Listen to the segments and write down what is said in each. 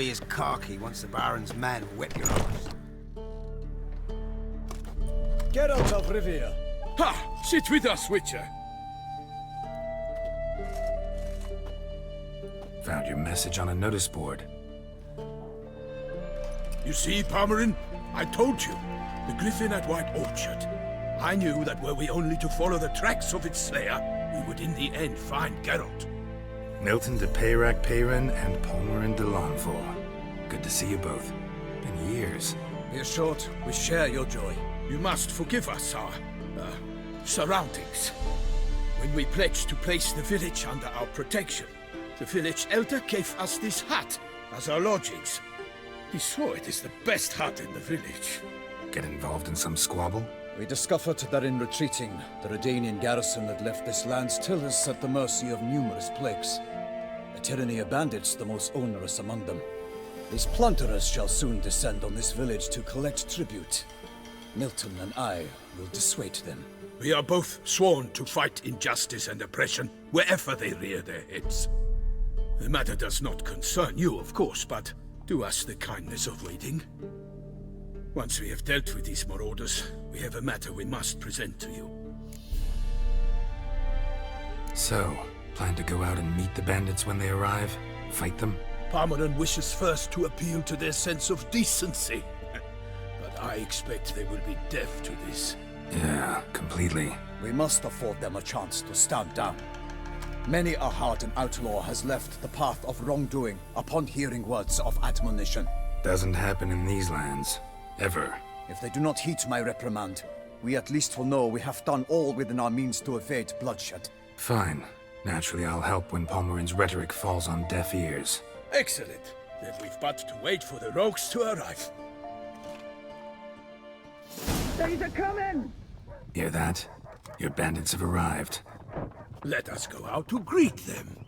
be as cocky once the Baron's men whip your arse. Get out of Rivia. Ha! Sit with us, Witcher. Found your message on a notice board. You see, Palmerin, I told you. The griffin at White Orchard. I knew that were we only to follow the tracks of its slayer, we would in the end find Geralt. Milton de Peyrac Peyran and Palmerin de Lawnfall. Good to see you both. Been years. Be assured, we share your joy. You must forgive us our surroundings. When we pledged to place the village under our protection, the village elder gave us this hut as our lodgings. He swore it is the best hut in the village. Get involved in some squabble? We discovered that in retreating, the Redanian garrison that left this land still is at the mercy of numerous plagues. A tyranny of bandits, the most onerous among them. These plunderers shall soon descend on this village to collect tribute. Milton and I will dissuade them. We are both sworn to fight injustice and oppression wherever they rear their heads. The matter does not concern you, of course, but do us the kindness of waiting. Once we have dealt with these marauders, we have a matter we must present to you. So, plan to go out and meet the bandits when they arrive? Fight them? Palmerin wishes first to appeal to their sense of decency. But I expect they will be deaf to this. Yeah, completely. We must afford them a chance to stand down. Many a hardened outlaw has left the path of wrongdoing upon hearing words of admonition. Doesn't happen in these lands. Ever. If they do not heed my reprimand, we at least will know we have done all within our means to evade bloodshed. Fine. Naturally, I'll help when Palmerin's rhetoric falls on deaf ears. Excellent. Then we've but to wait for the rogues to arrive. They're coming! Hear that? Your bandits have arrived. Let us go out to greet them.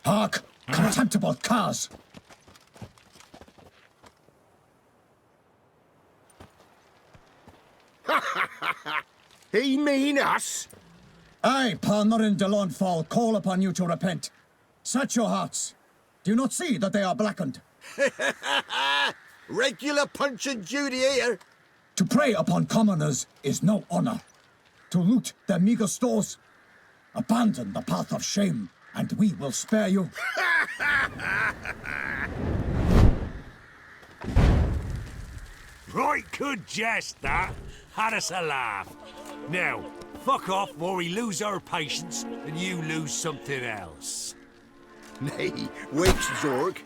Hark! Contemptible curs! He mean us? I, Palmerin de Lawnfall, call upon you to repent. Set your hearts. Do you not see that they are blackened? Regular Punch and Judy here. To prey upon commoners is no honor. To loot their meager stores, abandon the path of shame, and we will spare you. Right good jest, that. Had us a laugh. Now, fuck off or we lose our patience and you lose something else. Nay, wait, Zorg.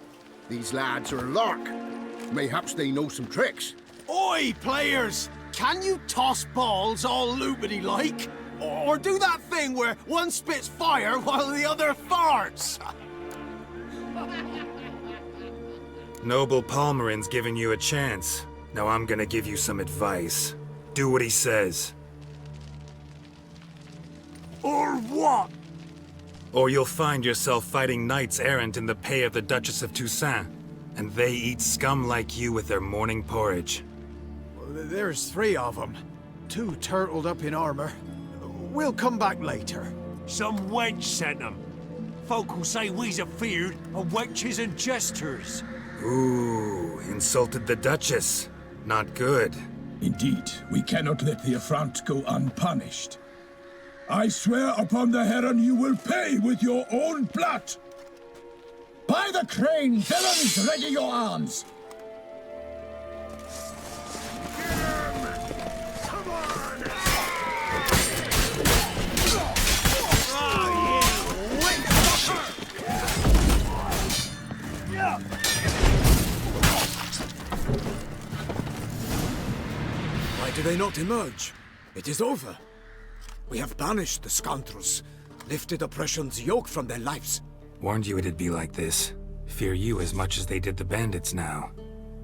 These lads are a lark. Mayhaps they know some tricks. Oi, players! Can you toss balls all loopity-like? Or do that thing where one spits fire while the other farts? Noble Palmerin's giving you a chance. Now I'm gonna give you some advice. Do what he says. Or what? Or you'll find yourself fighting knights errant in the pay of the Duchess of Toussaint. And they eat scum like you with their morning porridge. There's 3 of them. 2 turtled up in armor. We'll come back later. Some wench sent them. Folk who say we's afeard of wenches and jesters. Ooh, insulted the Duchess. Not good. Indeed, we cannot let the affront go unpunished. I swear upon the Heron you will pay with your own blood! By the crane, villains, ready your arms! Why do they not emerge? It is over. We have banished the scoundrels, lifted oppression's yoke from their lives. Warned you it'd be like this. Fear you as much as they did the bandits now.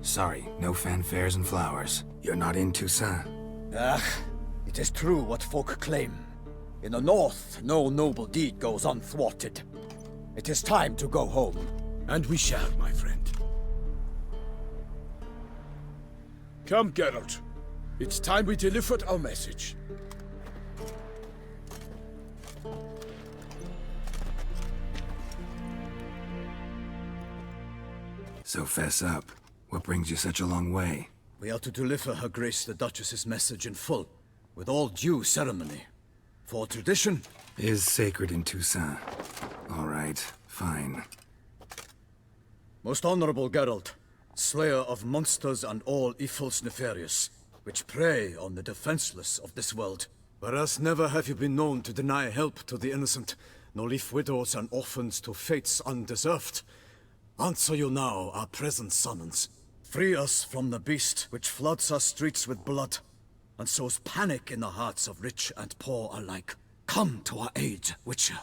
Sorry, no fanfares and flowers. You're not in Toussaint. Ah, it is true what folk claim. In the north, no noble deed goes unthwarted. It is time to go home. And we shall, my friend. Come, Geralt. It's time we delivered our message. So fess up. What brings you such a long way? We are to deliver Her Grace the Duchess's message in full, with all due ceremony. For tradition Is sacred in Toussaint. All right, fine. Most honorable Geralt, slayer of monsters and all evils nefarious, which prey on the defenseless of this world. Whereas never have you been known to deny help to the innocent, nor leave widows and orphans to fates undeserved. Answer you now our present summons. Free us from the beast which floods our streets with blood, and sows panic in the hearts of rich and poor alike. Come to our aid, Witcher.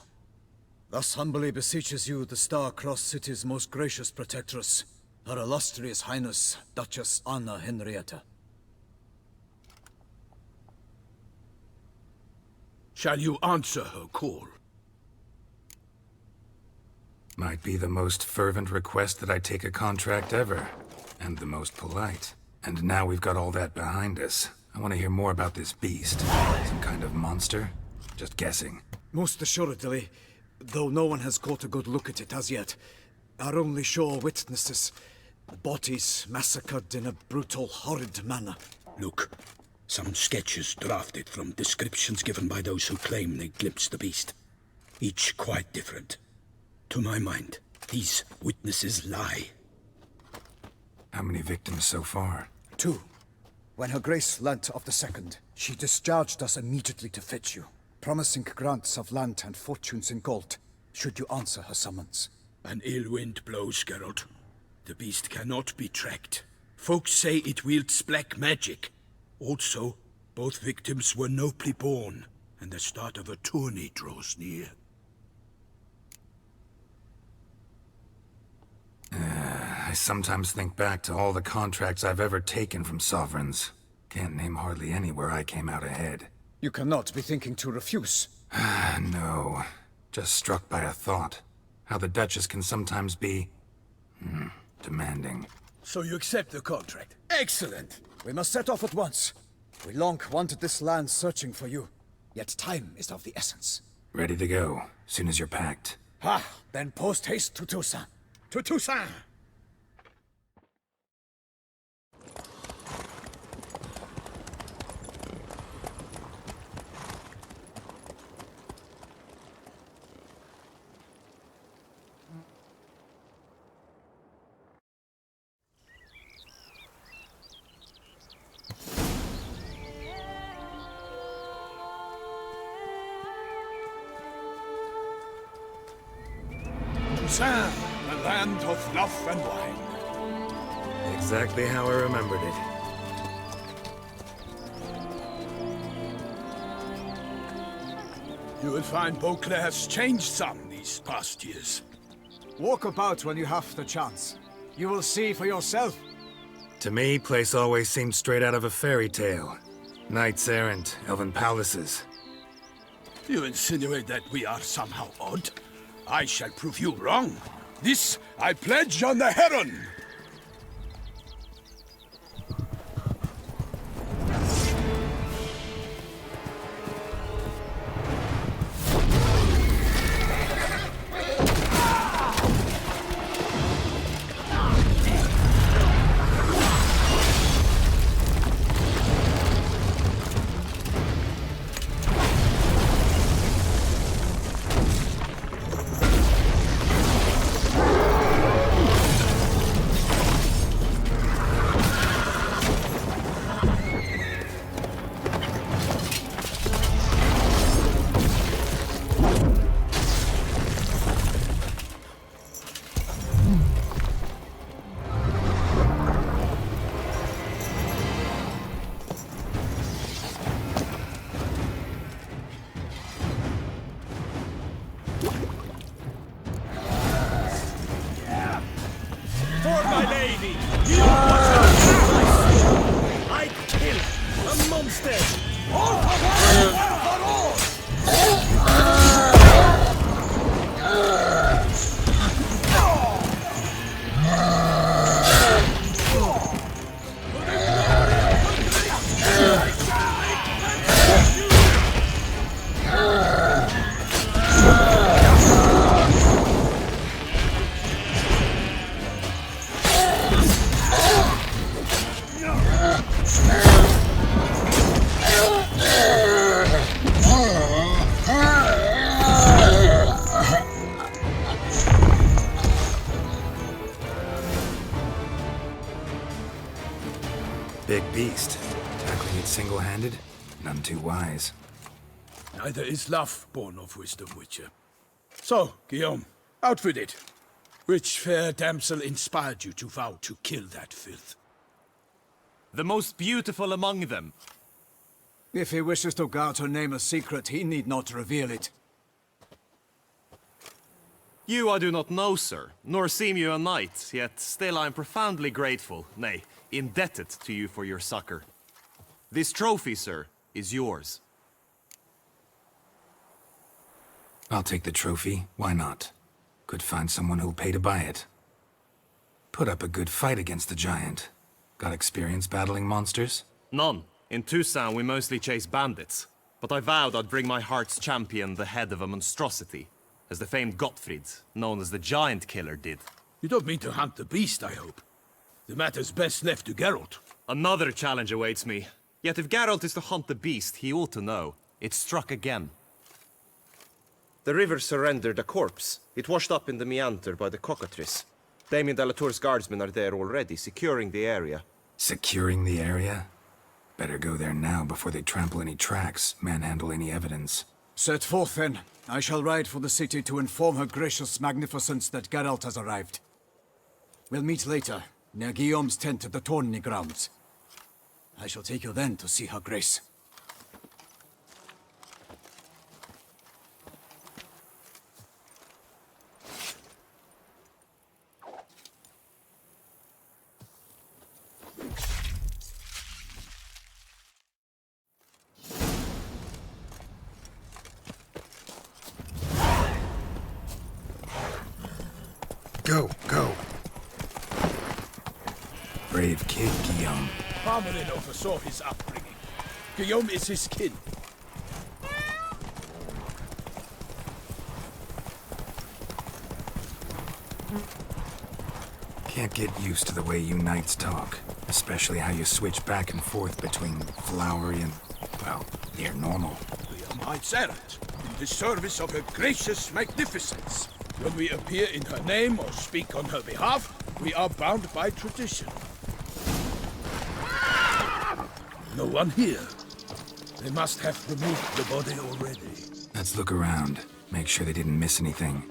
Thus humbly beseeches you the Star-Crossed City's most gracious protectress, Her Illustrious Highness, Duchess Anna Henrietta. Shall you answer her call? Might be the most fervent request that I take a contract ever. And the most polite. And now we've got all that behind us. I want to hear more about this beast. Some kind of monster? Just guessing. Most assuredly, though no one has caught a good look at it as yet. Our only sure witnesses. Bodies massacred in a brutal, horrid manner. Look, some sketches drafted from descriptions given by those who claim they glimpsed the beast. Each quite different. To my mind, these witnesses lie. How many victims so far? 2. When Her Grace learnt of the second, she discharged us immediately to fetch you, promising grants of land and fortunes in gold, should you answer her summons. An ill wind blows, Geralt. The beast cannot be tracked. Folks say it wields black magic. Also, both victims were nobly born, and the start of a tourney draws near. I sometimes think back to all the contracts I've ever taken from sovereigns. Can't name hardly any where I came out ahead. You cannot be thinking to refuse. No. Just struck by a thought. How the Duchess can sometimes be... demanding. So you accept the contract? Excellent! We must set off at once. We long wanted this land searching for you, yet time is of the essence. Ready to go, soon as you're packed. Ha! Then post-haste to Toussaint. To Toussaint! Toussaint, the land of love and wine. Exactly how I remembered it. You will find Beauclair has changed some these past years. Walk about when you have the chance. You will see for yourself. To me, place always seemed straight out of a fairy tale. Knights errant, elven palaces. You insinuate that we are somehow odd? I shall prove you wrong. This I pledge on the Heron! homestead! All for one, one for all! Big beast. Tackling it single-handed? None too wise. Neither is love born of wisdom, Witcher. So, Guillaume, out with it. Which fair damsel inspired you to vow to kill that filth? The most beautiful among them. If he wishes to guard her name a secret, he need not reveal it. You I do not know, sir, nor seem you a knight, yet still I am profoundly grateful, nay, indebted to you for your succor. This trophy, sir, is yours. I'll take the trophy. Why not? Could find someone who'll pay to buy it. Put up a good fight against the giant. Got experience battling monsters? None. In Toussaint we mostly chase bandits, but I vowed I'd bring my heart's champion the head of a monstrosity, as the famed Gottfried, known as the Giant Killer, did. You don't mean to hunt the beast, I hope. The matter's best left to Geralt. Another challenge awaits me. Yet if Geralt is to hunt the beast, he ought to know. It struck again. The river surrendered a corpse. It washed up in the meander by the cockatrice. Damien de la Tour's guardsmen are there already, securing the area. Securing the area? Better go there now before they trample any tracks, manhandle any evidence. Set forth, then. I shall ride for the city to inform her gracious magnificence that Geralt has arrived. We'll meet later, near Guillaume's tent at the tourney grounds. I shall take you then to see her grace. Go, go. Brave kid, Guillaume. Parmelin oversaw his upbringing. Guillaume is his kin. Can't get used to the way you knights talk. Especially how you switch back and forth between flowery and, well, near normal. We are knights errant, in the service of her gracious magnificence. When we appear in her name or speak on her behalf, we are bound by tradition. No one here. They must have removed the body already. Let's look around. Make sure they didn't miss anything.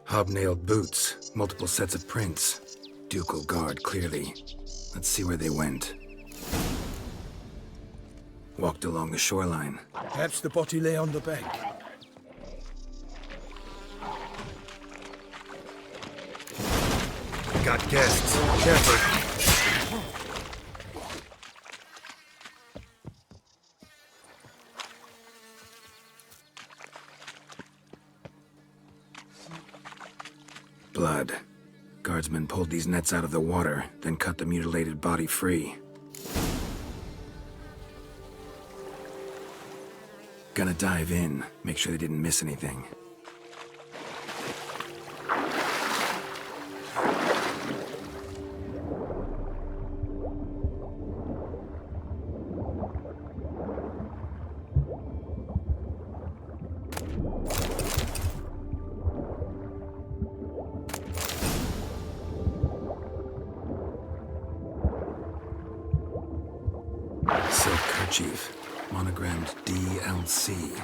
Hobnailed boots, multiple sets of prints. Ducal guard, clearly. Let's see where they went. Walked along the shoreline. Perhaps the body lay on the bank. Got guests. Careful. Blood. Guardsmen pulled these nets out of the water, then cut the mutilated body free. Gonna dive in, make sure they didn't miss anything. Silk kerchief. Monogrammed DLC.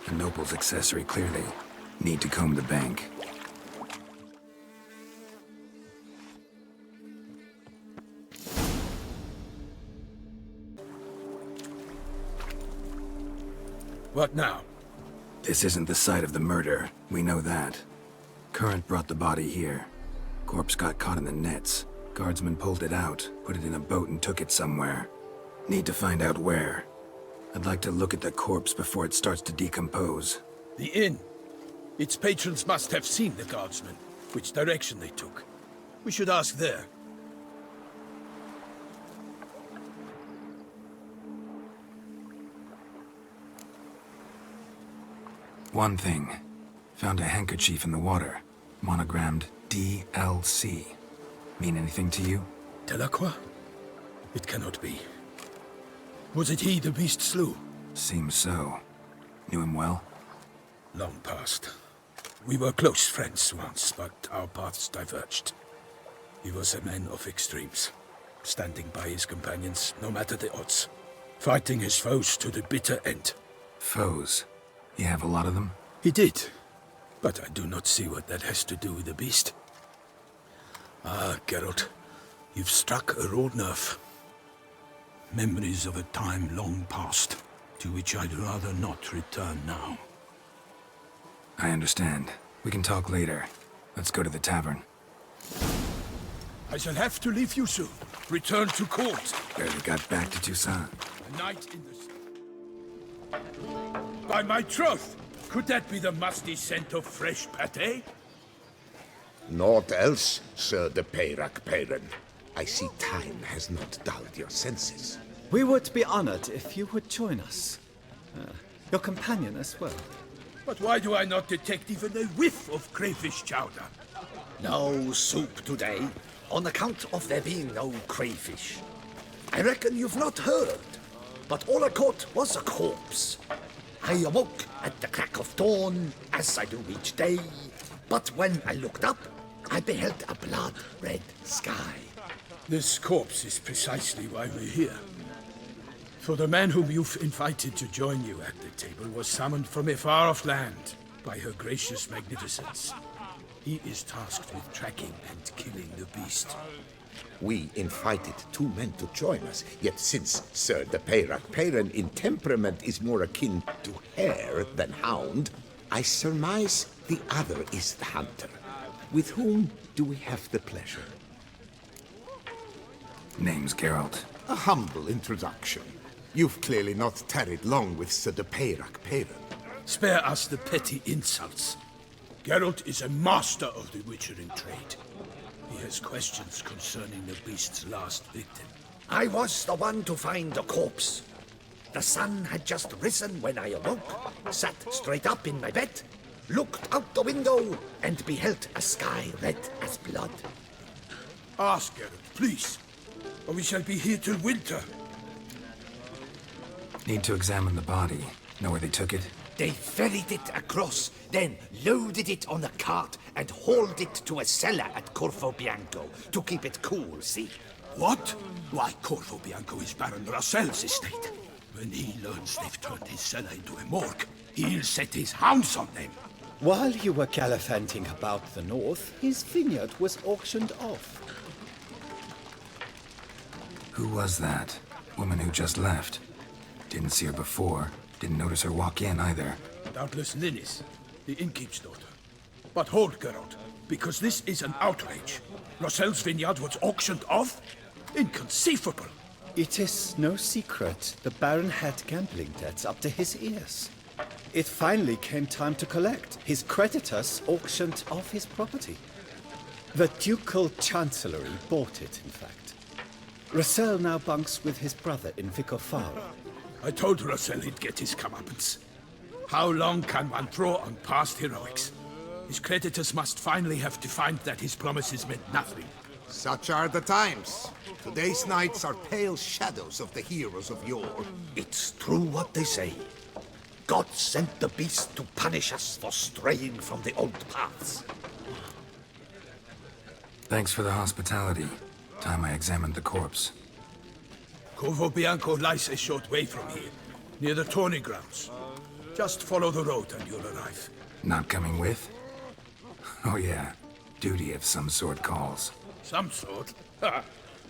A noble's accessory, clearly. Need to comb the bank. What now? This isn't the site of the murder. We know that. Current brought the body here. Corpse got caught in the nets. Guardsmen pulled it out, put it in a boat and took it somewhere. Need to find out where. I'd like to look at the corpse before it starts to decompose. The inn. Its patrons must have seen the guardsmen, which direction they took. We should ask there. One thing. Found a handkerchief in the water. Monogrammed DLC. Mean anything to you? Delacroix? It cannot be. Was it he the beast slew? Seems so. Knew him well? Long past. We were close friends once, but our paths diverged. He was a man of extremes, standing by his companions no matter the odds, fighting his foes to the bitter end. Foes? You have a lot of them? He did, but I do not see what that has to do with the beast. Ah, Geralt, you've struck a raw nerve. Memories of a time long past, to which I'd rather not return now. I understand. We can talk later. Let's go to the tavern. I shall have to leave you soon. Return to court. Barely got back to Toussaint. A night in the... By my troth! Could that be the musty scent of fresh pâté? Naught else, Sir de Peyrac-Peyran. I see time has not dulled your senses. We would be honored if you would join us. Your companion as well. But why do I not detect even a whiff of crayfish chowder? No soup today, on account of there being no crayfish. I reckon you've not heard, but all I caught was a corpse. I awoke at the crack of dawn, as I do each day, but when I looked up, I beheld a blood-red sky. This corpse is precisely why we're here. For the man whom you've invited to join you at the table was summoned from a far-off land by her gracious magnificence. He is tasked with tracking and killing the beast. We invited two men to join us, yet since Sir de Peyrac-Peyran in temperament is more akin to hare than hound, I surmise the other is the hunter. With whom do we have the pleasure? Name's Geralt. A humble introduction. You've clearly not tarried long with Sir de Peyrac-Peyran. Spare us the petty insults. Geralt is a master of the witchering trade. He has questions concerning the beast's last victim. I was the one to find the corpse. The sun had just risen when I awoke, sat straight up in my bed, looked out the window, and beheld a sky red as blood. Ask Geralt, please, or we shall be here till winter. Need to examine the body. Know where they took it? They ferried it across, then loaded it on a cart and hauled it to a cellar at Corvo Bianco to keep it cool, see? What? Why, Corvo Bianco is Baron Russell's estate. When he learns they've turned his cellar into a morgue, he'll set his hounds on them. While you were gallivanting about the north, his vineyard was auctioned off. Who was that? Woman who just left. Didn't see her before. Didn't notice her walk in either. Doubtless Linnis, the innkeep's daughter. But hold, Geralt, because this is an outrage. Russell's vineyard was auctioned off? Inconceivable! It is no secret the Baron had gambling debts up to his ears. It finally came time to collect. His creditors auctioned off his property. The Ducal Chancellery bought it, in fact. Russell now bunks with his brother in Vicofaro. I told Russell he'd get his comeuppance. How long can one draw on past heroics? His creditors must finally have to find that his promises meant nothing. Such are the times. Today's knights are pale shadows of the heroes of yore. It's true what they say. God sent the beast to punish us for straying from the old paths. Thanks for the hospitality. Time I examined the corpse. Corvo Bianco lies a short way from here, near the tourney grounds. Just follow the road and you'll arrive. Not coming with? Oh yeah, duty of some sort calls. Some sort? Ha!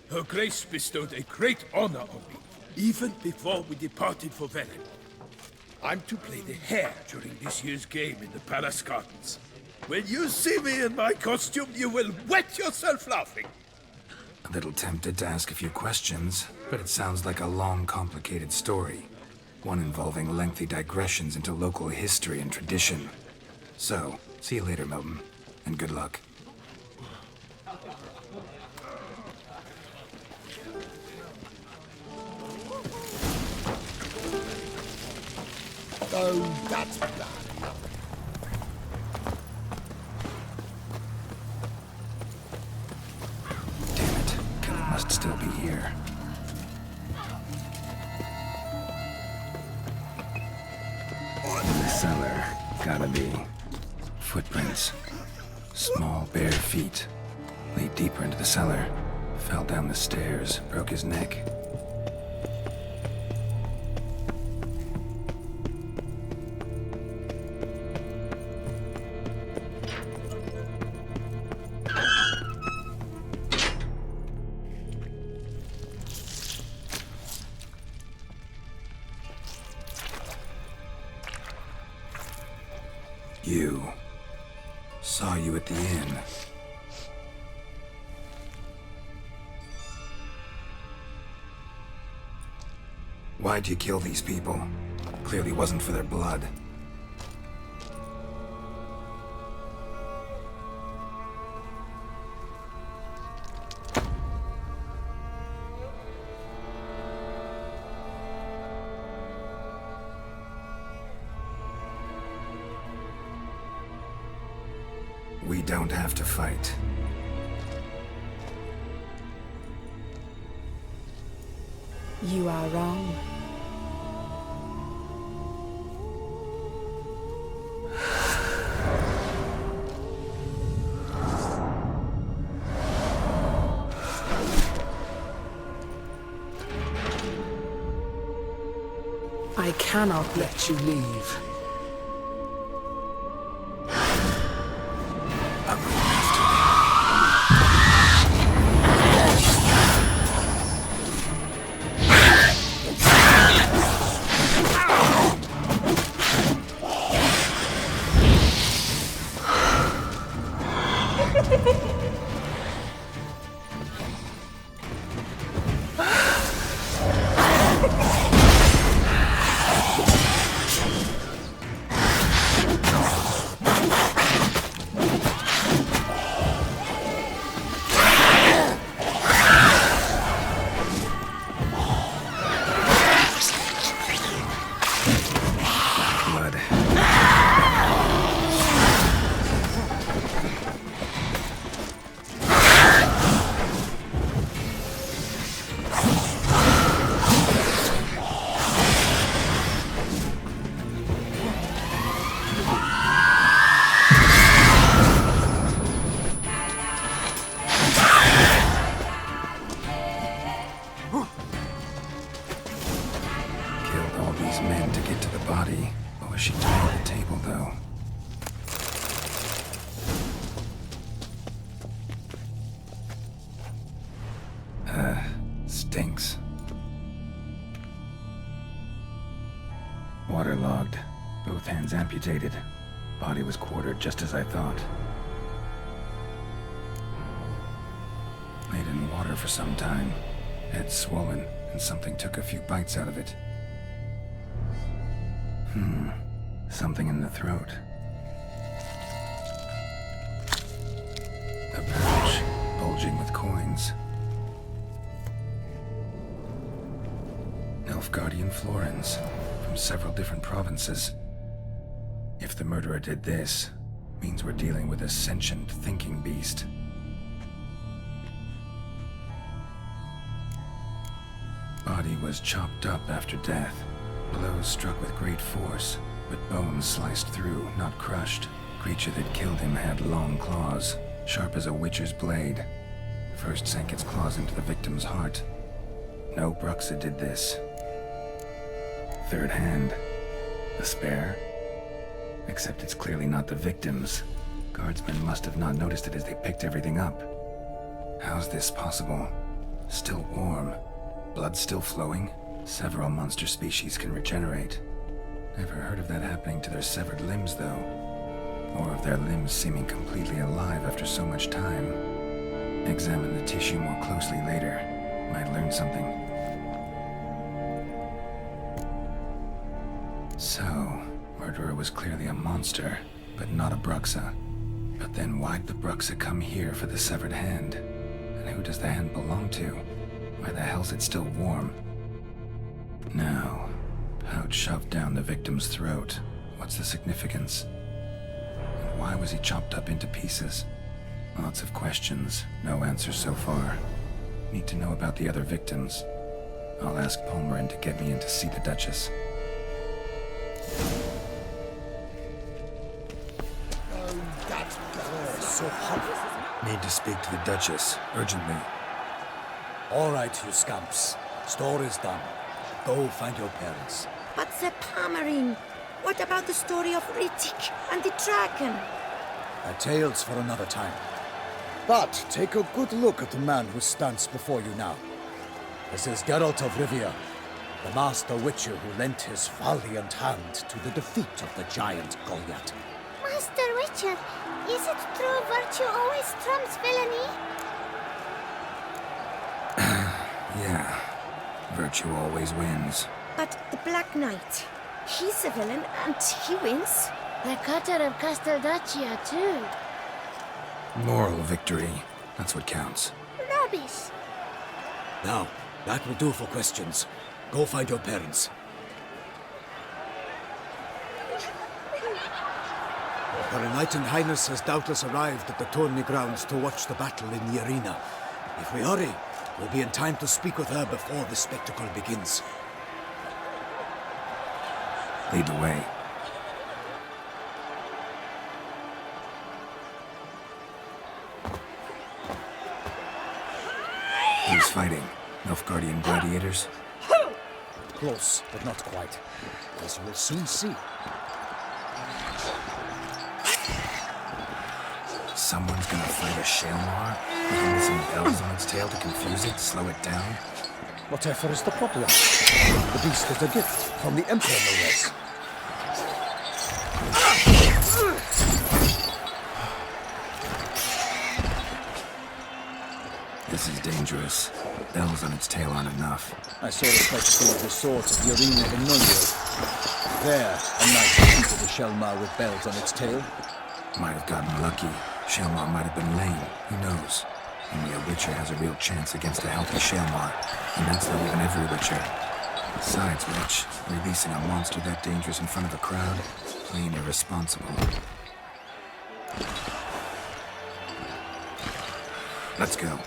Her Grace bestowed a great honor on me, even before we departed for Velen. I'm to play the hare during this year's game in the palace gardens. When you see me in my costume, you will wet yourself laughing. A little tempted to ask a few questions, but it sounds like a long, complicated story. One involving lengthy digressions into local history and tradition. So, see you later, Milton, and good luck. Oh, that's bad. Damn it, Kelly must still be here. The cellar, gotta be. Footprints. Small, bare feet. Lead deeper into the cellar. Fell down the stairs, broke his neck. You. Saw you at the inn. Why'd you kill these people? Clearly wasn't for their blood. We don't have to fight. You are wrong. I cannot let you leave. Stinks. Waterlogged. Both hands amputated. Body was quartered just as I thought. Laid in water for some time. Head swollen, and something took a few bites out of it. Something in the throat. A pouch, bulging with coins. Nilfgaardian florins, from several different provinces. If the murderer did this, means we're dealing with a sentient, thinking beast. Body was chopped up after death. Blows struck with great force, but bones sliced through, not crushed. Creature that killed him had long claws, sharp as a witcher's blade. First sank its claws into the victim's heart. No Bruxa did this. Third hand. A spare? Except it's clearly not the victim's. Guardsmen must have not noticed it as they picked everything up. How's this possible? Still warm. Blood still flowing? Several monster species can regenerate. Never heard of that happening to their severed limbs, though. or of their limbs seeming completely alive after so much time. Examine the tissue more closely later. Might learn something. So, murderer was clearly a monster, but not a Bruxa. But then why'd the Bruxa come here for the severed hand? And who does the hand belong to? Why the hell's it still warm? Now, pouch shoved down the victim's throat. What's the significance? And why was he chopped up into pieces? Lots of questions, no answers so far. Need to know about the other victims. I'll ask Palmerin to get me in to see the Duchess. So hot. Need to speak to the Duchess, urgently. All right, you scamps. Store is done. Go find your parents. But Sir Palmerin, what about the story of Riddick and the dragon? Tales for another time. But take a good look at the man who stands before you now. This is Geralt of Rivia, the master witcher who lent his valiant hand to the defeat of the giant Goliath. Master Witcher, is it true virtue always trumps villainy? Yeah, virtue always wins. But the Black Knight, he's a villain and he wins. The cutter of Casteldacia too. Moral victory, that's what counts. Rubbish. Now, that will do for questions. Go find your parents. Her Enlightened Highness has doubtless arrived at the tourney grounds to watch the battle in the arena. If we hurry, we'll be in time to speak with her before the spectacle begins. Lead the way. Who's fighting? Nilfgaardian gladiators? Close, but not quite. As you will soon see. Someone's gonna fight a Shalmar? With some bells on its tail to confuse it, slow it down? Whatever is the problem? The beast is a gift from the Emperor, no less. This is dangerous. Bells on its tail aren't enough. I saw a spectacle of the sort at the arena in Nunio. There, a knight defeated a Shalmar with bells on its tail. Might have gotten lucky. Shalmar might have been lame. Who knows? Only a Witcher has a real chance against a healthy Shalmar. And that's not even every Witcher. Besides which, releasing a monster that dangerous in front of a crowd, plain irresponsible. Let's go.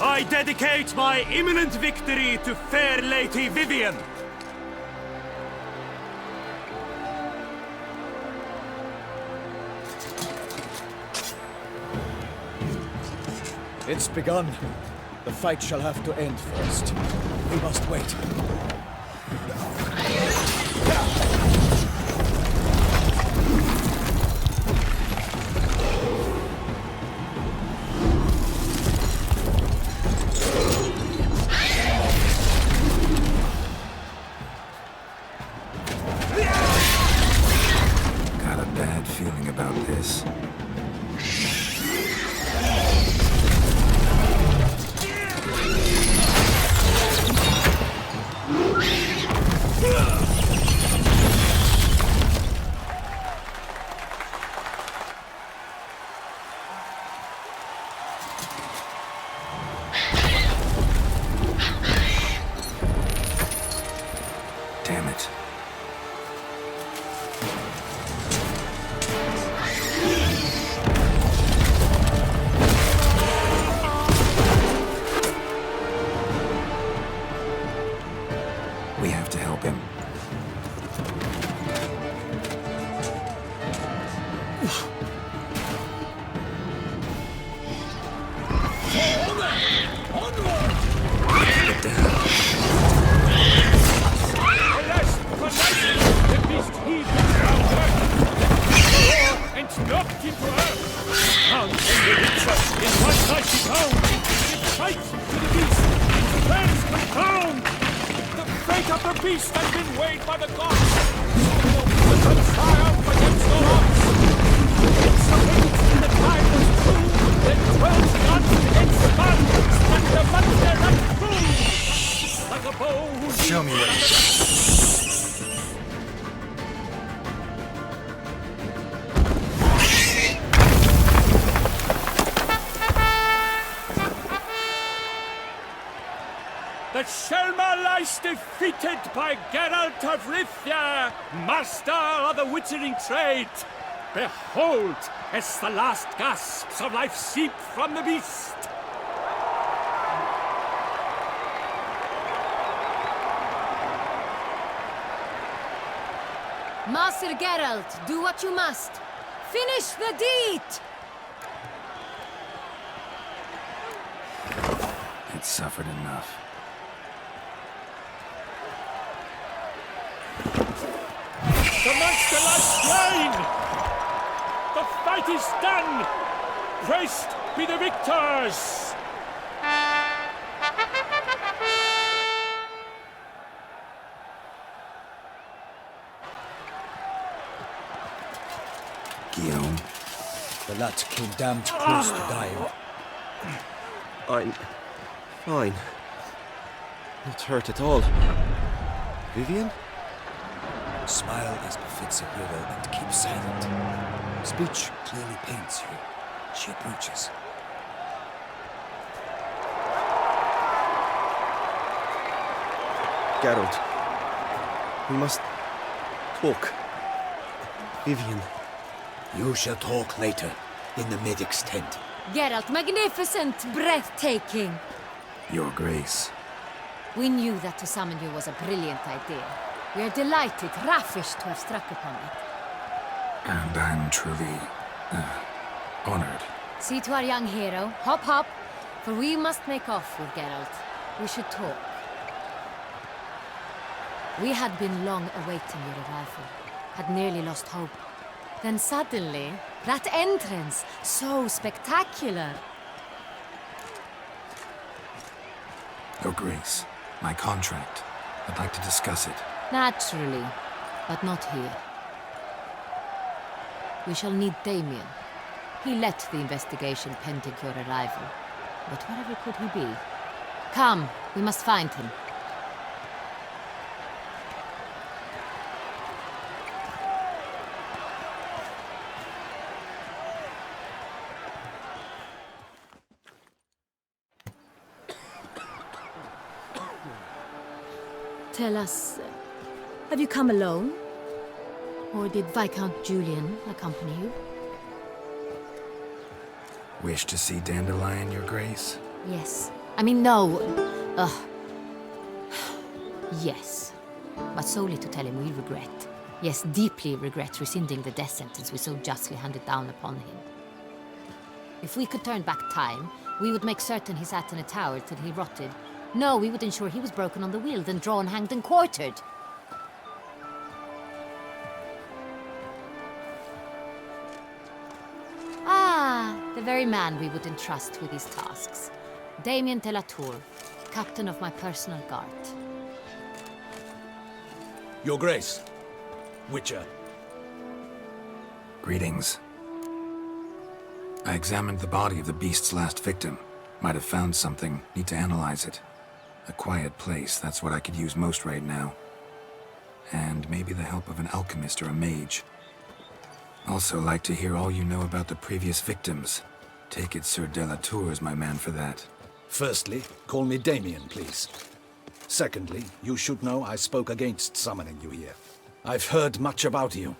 I dedicate my imminent victory to fair Lady Vivian. It's begun. The fight shall have to end first. We must wait. Got a bad feeling about this. knocked into earth. Now then the Witcher in one mighty bound. It fights to the beast, whose plans confound. The fate of the beast has been weighed by the gods. So the triumph against all odds. It's a fate in the time was true. Then 12 gods against the gods, and the monster ran through. Like a bow whose Show me what you got. The Shelma lies defeated by Geralt of Rivia, master of the witchering trade. Behold, as the last gasps of life seep from the beast. Master Geralt, do what you must. Finish the deed! It suffered enough. The monster lies slain! The fight is done! Praised be the victors! Guillaume? The lad came damned close to dying. I'm fine. Not hurt at all. Vivian? Smile as befits a hero and keep silent. Speech clearly pains you. She approaches. Geralt. We must talk. Vivian. You shall talk later, in the medic's tent. Geralt, magnificent, breathtaking. Your Grace. We knew that to summon you was a brilliant idea. We are delighted, ravished to have struck upon it. And I'm truly honored. See to our young hero. Hop, hop. For we must make off with Geralt. We should talk. We had been long awaiting your arrival. Had nearly lost hope. Then suddenly, that entrance, so spectacular. Your Grace, my contract. I'd like to discuss it. Naturally, but not here. We shall need Damien. He led the investigation pending your arrival. But wherever could he be? Come, we must find him. Tell us, have you come alone? Or did Viscount Julian accompany you? Wish to see Dandelion, Your Grace? Yes. I mean, no. Yes. But solely to tell him we regret. Yes, deeply regret rescinding the death sentence we so justly handed down upon him. If we could turn back time, we would make certain he sat in a tower till he rotted. No, we would ensure he was broken on the wheel, then drawn, hanged, and quartered. Ah, the very man we would entrust with these tasks. Damien de la Tour, captain of my personal guard. Your Grace, Witcher. Greetings. I examined the body of the beast's last victim. Might have found something. Need to analyze it. A quiet place, that's what I could use most right now. And maybe the help of an alchemist or a mage. Also like to hear all you know about the previous victims. Take it Sir de la Tour is my man for that. Firstly, call me Damien, please. Secondly, you should know I spoke against summoning you here. I've heard much about you.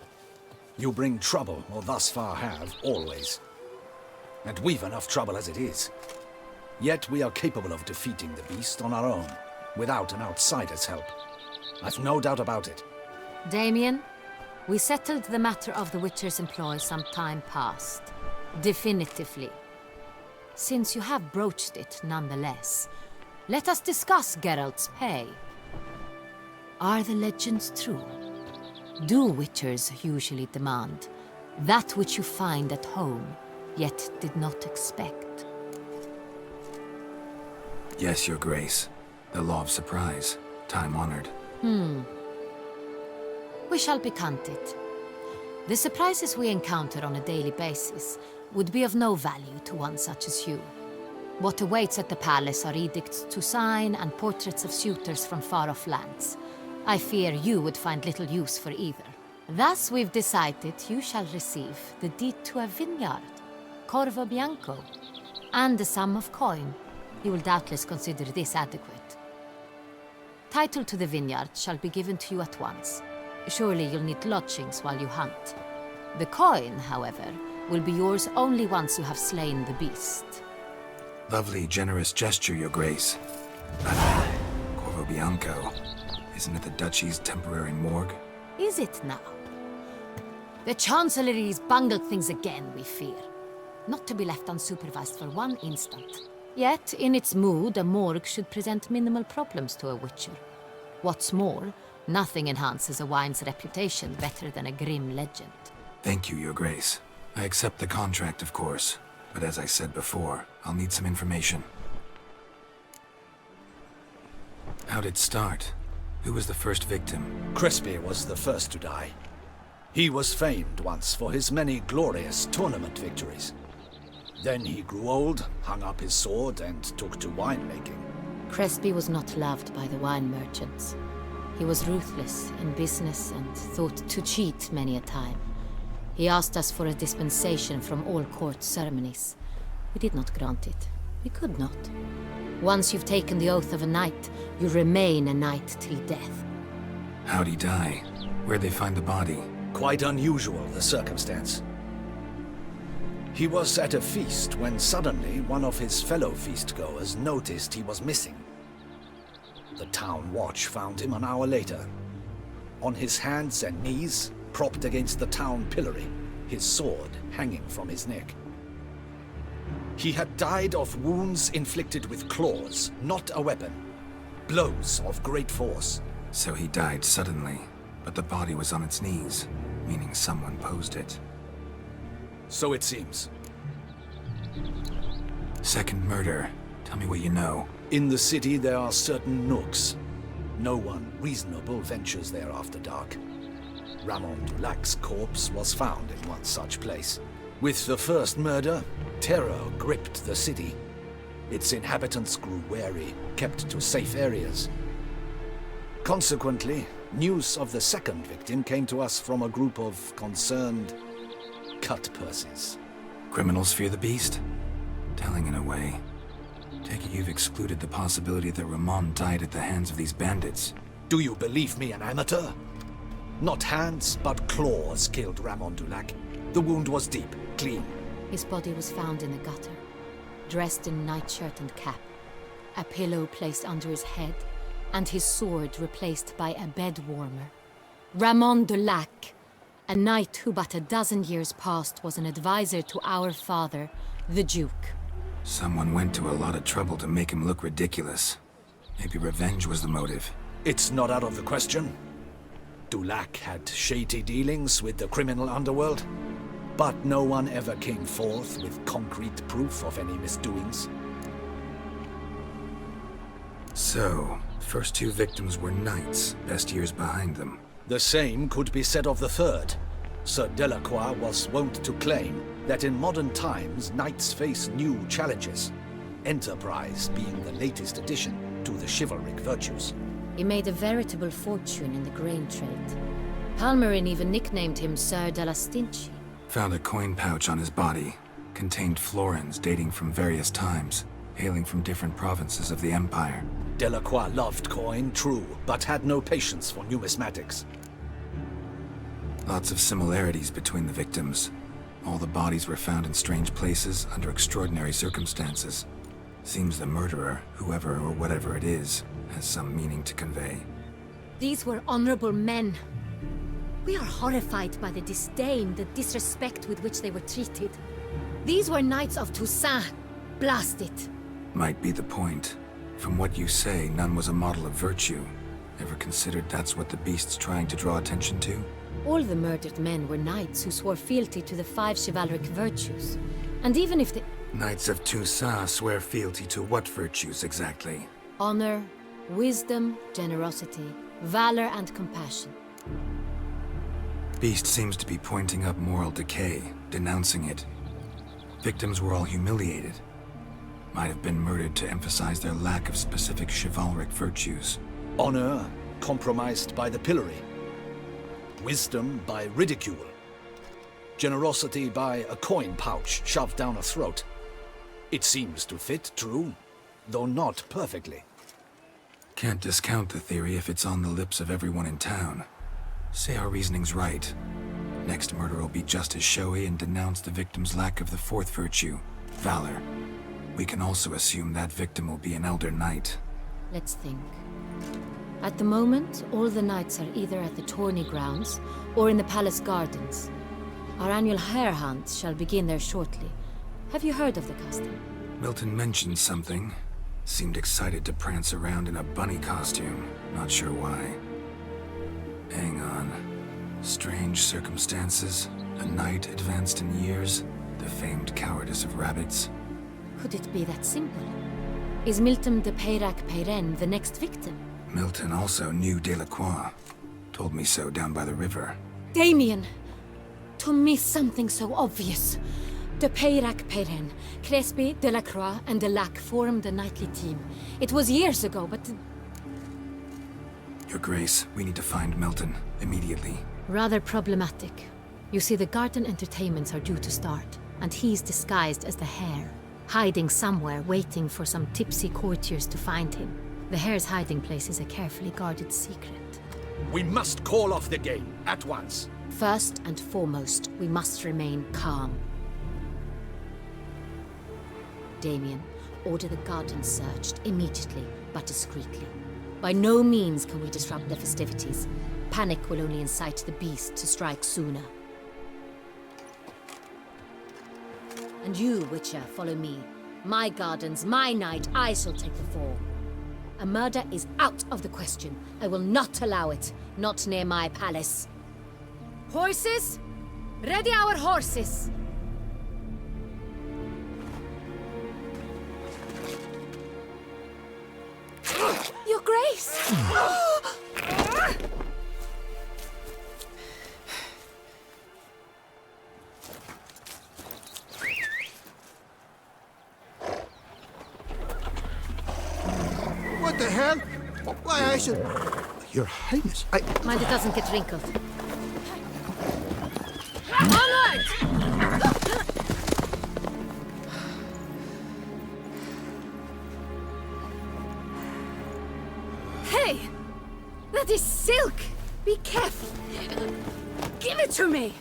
You bring trouble, or thus far have, always. And we've enough trouble as it is. Yet we are capable of defeating the beast on our own, without an outsider's help. I've no doubt about it. Damien, we settled the matter of the Witcher's employ some time past. Definitively. Since you have broached it nonetheless, let us discuss Geralt's pay. Are the legends true? Do Witchers usually demand That which you find at home, yet did not expect. Yes, Your Grace. The law of surprise. Time-honored. We shall be candid. The surprises we encounter on a daily basis would be of no value to one such as you. What awaits at the palace are edicts to sign and portraits of suitors from far-off lands. I fear you would find little use for either. Thus we've decided you shall receive the deed to a vineyard, Corvo Bianco, and a sum of coin. You will doubtless consider this adequate. Title to the vineyard shall be given to you at once. Surely you'll need lodgings while you hunt. The coin, however, will be yours only once you have slain the beast. Lovely, generous gesture, Your Grace. But Corvo Bianco, isn't it the Duchy's temporary morgue? Is it now? The Chancellery's bungled things again, we fear. Not to be left unsupervised for one instant. Yet, in its mood, a morgue should present minimal problems to a witcher. What's more, nothing enhances a wine's reputation better than a grim legend. Thank you, Your Grace. I accept the contract, of course. But as I said before, I'll need some information. How'd it start? Who was the first victim? Crespi was the first to die. He was famed once for his many glorious tournament victories. Then he grew old, hung up his sword, and took to winemaking. Crespi was not loved by the wine merchants. He was ruthless in business and thought to cheat many a time. He asked us for a dispensation from all court ceremonies. We did not grant it. We could not. Once you've taken the oath of a knight, you remain a knight till death. How'd he die? Where'd they find the body? Quite unusual, the circumstance. He was at a feast when suddenly one of his fellow feastgoers noticed he was missing. The town watch found him an hour later. On his hands and knees, propped against the town pillory, his sword hanging from his neck. He had died of wounds inflicted with claws, not a weapon. Blows of great force. So he died suddenly, but the body was on its knees, meaning someone posed it. So it seems. Second murder. Tell me what you know. In the city there are certain nooks. No one reasonable ventures there after dark. Ramon Dulac's corpse was found in one such place. With the first murder, terror gripped the city. Its inhabitants grew wary, kept to safe areas. Consequently, news of the second victim came to us from a group of concerned cut-purses. Criminals fear the beast? Telling in a way. Take it you've excluded the possibility that Ramon died at the hands of these bandits. Do you believe me an amateur? Not hands, but claws killed Ramon Dulac. The wound was deep, clean. His body was found in a gutter, dressed in nightshirt and cap, a pillow placed under his head, and his sword replaced by a bed warmer. Ramon Dulac, a knight who but a dozen years past was an advisor to our father, the Duke. Someone went to a lot of trouble to make him look ridiculous. Maybe revenge was the motive. It's not out of the question. Dulac had shady dealings with the criminal underworld, but no one ever came forth with concrete proof of any misdoings. So, first two victims were knights, best years behind them. The same could be said of the third. Sir Delacroix was wont to claim that in modern times knights face new challenges, enterprise being the latest addition to the chivalric virtues. He made a veritable fortune in the grain trade. Palmerin even nicknamed him Sir de la Stinchi. Found a coin pouch on his body. Contained florins dating from various times, hailing from different provinces of the Empire. Delacroix loved coin, true, but had no patience for numismatics. Lots of similarities between the victims. All the bodies were found in strange places under extraordinary circumstances. Seems the murderer, whoever or whatever it is, has some meaning to convey. These were honorable men. We are horrified by the disdain, the disrespect with which they were treated. These were knights of Toussaint. Blast it. Might be the point. From what you say, none was a model of virtue. Ever considered that's what the beast's trying to draw attention to? All the murdered men were knights who swore fealty to the 5 chivalric virtues. And even if the Knights of Toussaint swear fealty to what virtues exactly? honor, wisdom, generosity, valor, and compassion. Beast seems to be pointing up moral decay, denouncing it. Victims were all humiliated. Might have been murdered to emphasize their lack of specific chivalric virtues. Honor compromised by the pillory. Wisdom by ridicule. Generosity by a coin pouch shoved down a throat. It seems to fit, true, though not perfectly. Can't discount the theory if it's on the lips of everyone in town. Say our reasoning's right. Next murder will be just as showy and denounce the victim's lack of the 4th virtue, valor. We can also assume that victim will be an elder knight. Let's think. At the moment, all the knights are either at the tourney grounds or in the palace gardens. Our annual hare hunt shall begin there shortly. Have you heard of the custom? Milton mentioned something. Seemed excited to prance around in a bunny costume. Not sure why. Hang on. Strange circumstances. A knight advanced in years. The famed cowardice of rabbits. Could it be that simple? Is Milton de Peyrac-Peyren the next victim? Milton also knew Delacroix. Told me so down by the river. Damien! To miss something so obvious. De Peyrac-Peyren, Crespi, Delacroix, and Delac formed a knightly team. It was years ago, but... Your Grace, we need to find Milton. Immediately. Rather problematic. You see, the garden entertainments are due to start, and he's disguised as the hare, hiding somewhere, waiting for some tipsy courtiers to find him. The hare's hiding place is a carefully guarded secret. We must call off the game, at once. First and foremost, we must remain calm. Damien, order the garden searched immediately, but discreetly. By no means can we disrupt the festivities. Panic will only incite the beast to strike sooner. And you, Witcher, follow me. My gardens, my night, I shall take the fall. A murder is out of the question. I will not allow it. Not near my palace. Horses? Ready our horses! Your Grace! What the hell? Why, I should... Your Highness, Mind it doesn't get wrinkled. Onward! Hey! That is silk! Be careful! Give it to me!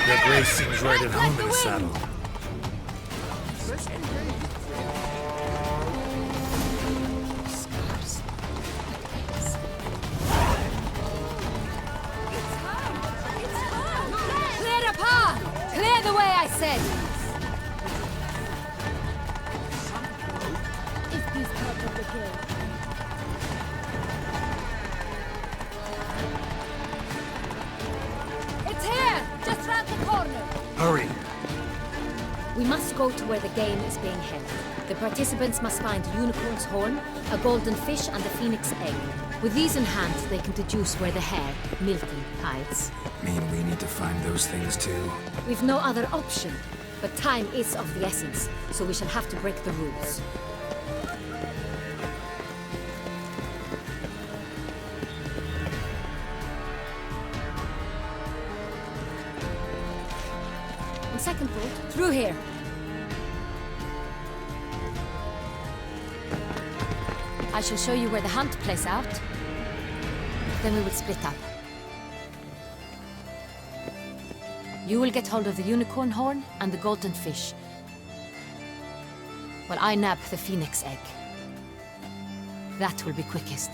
Your Grace seems right at home in the saddle. Clear the path! Clear the way, I said! If these part of the game. It's here! Just round the corner! Hurry! We must go to where the game is being held. The participants must find a unicorn's horn, a golden fish, and a phoenix egg. With these in hand, they can deduce where the hare, Milton, hides. Mean we need to find those things too? We've no other option. But time is of the essence, so we shall have to break the rules. On second thought, through here. I shall show you where the hunt plays out. Then we will split up. You will get hold of the unicorn horn and the golden fish. while I nab the phoenix egg. That will be quickest.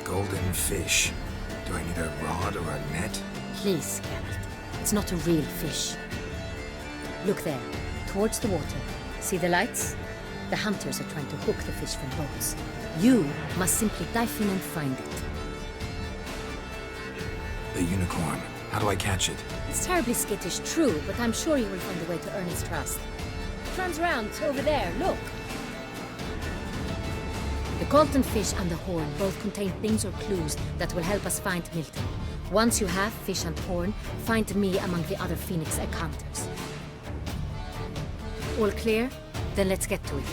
Golden fish. Do I need a rod or a net? Please, Geralt. It's not a real fish. Look there, towards the water. See the lights? The hunters are trying to hook the fish from boats. You must simply dive in and find it. The unicorn. How do I catch it? It's terribly skittish, true, but I'm sure you will find a way to earn its trust. It runs round over there, look. The golden fish and the horn both contain things or clues that will help us find Milton. Once you have fish and horn, find me among the other Phoenix egg hunters. All clear? Then let's get to it.